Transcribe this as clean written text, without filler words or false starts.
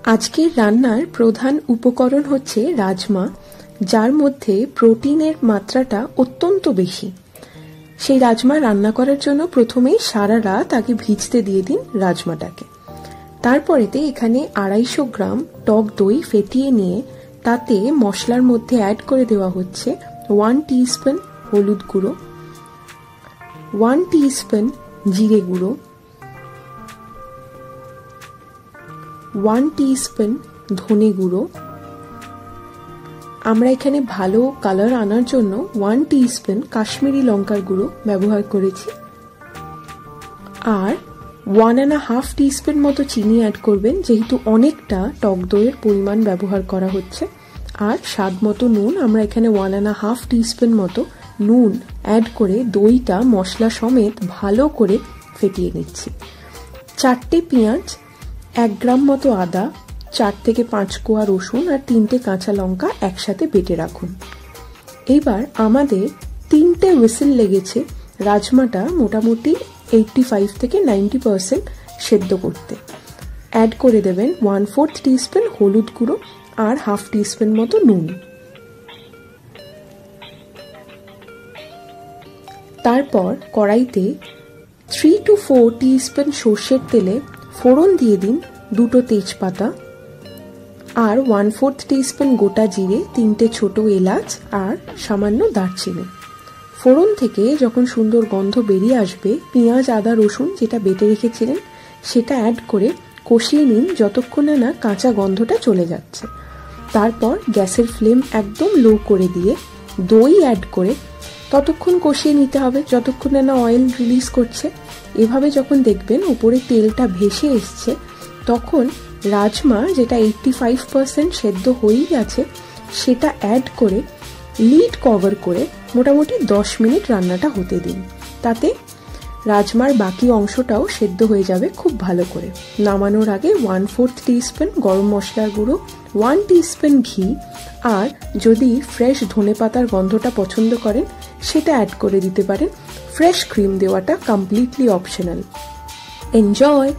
আজকের রান্নার প্রধান উপকরণ হচ্ছে রাজমা, যার মধ্যে প্রোটিনের মাত্রাটা অত্যন্ত বেশি। সেই রাজমা রান্না করার জন্য প্রথমেই সারা রাত আগে ভিজতে দিয়ে দিন রাজমাটাকে। তারপরেতে এখানে 250 গ্রাম টক দই ফেটিয়ে নিয়ে তাতে মশলার মধ্যে অ্যাড করে দেওয়া হচ্ছে 1 টিস্পুন হলুদ গুঁড়ো, 1 টিস্পুন জিরে গুঁড়ো, 1 টিস্পুন ধনে গুঁড়ো। আমরা এখানে ভালো কালার আনার জন্য 1 টিস্পুন কাশ্মীরি লঙ্কার গুঁড়ো ব্যবহার করেছি, আর 1.5 টিস্পুন মতো চিনি অ্যাড করবেন, যেহেতু অনেকটা টক দইয়ের পরিমাণ ব্যবহার করা হচ্ছে। আর স্বাদ মতো নুন, আমরা এখানে 1.5 টিস্পুন মতো নুন অ্যাড করে দইটা মশলা সমেত ভালো করে ফেটিয়ে নিচ্ছি। 4টে পেঁয়াজ, 1 গ্রাম মতো আদা, 4 থেকে 5 কোয়া রসুন আর 3টে কাঁচা লঙ্কা একসাথে বেটে রাখুন। এবার আমাদের 3টে হুইসেল লেগেছে রাজমাটা মোটামুটি 85 থেকে 90% সেদ্ধ করতে। অ্যাড করে দেবেন 1/4 টিস্পুন হলুদ গুঁড়ো আর 1/2 টিস্পুন মতো নুন। তারপর কড়াইতে 3 to 4 টিস্পুন সর্ষের তেলে ফোড়ন দিয়ে দিন 2টো তেজপাতা আর 1/4 টিস্পুন গোটা জিরে, 3টে ছোট এলাচ আর সামান্য দারচিনি। ফোড়ন থেকে যখন সুন্দর গন্ধ বেরিয়ে আসবে, পেঁয়াজ আদা রসুন যেটা বেটে রেখেছিলেন সেটা অ্যাড করে কষিয়ে নিন যতক্ষণে না কাঁচা গন্ধটা চলে যাচ্ছে। তারপর গ্যাসের ফ্লেম একদম লো করে দিয়ে দই অ্যাড করে ততক্ষণ কষিয়ে নিতে হবে যতক্ষণে না অয়েল রিলিজ করছে। এভাবে যখন দেখবেন উপরে তেলটা ভেসে এসছে, তখন রাজমা যেটা 85% সেদ্ধ হয়েই গেছে সেটা অ্যাড করে লিড কভার করে মোটামুটি 10 মিনিট রান্নাটা হতে দিন। তাতে রাজমার বাকি অংশটাও সেদ্ধ হয়ে যাবে খুব ভালো করে। নামানোর আগে 1/4 টিস্পুন গরম মশলার গুঁড়ো, 1 টিস্পুন ঘি আর যদি ফ্রেশ ধনেপাতার গন্ধটা পছন্দ করেন সেটা অ্যাড করে দিতে পারেন। ফ্রেশ ক্রিম দেওয়াটা কমপ্লিটলি অপশনাল। এনজয়।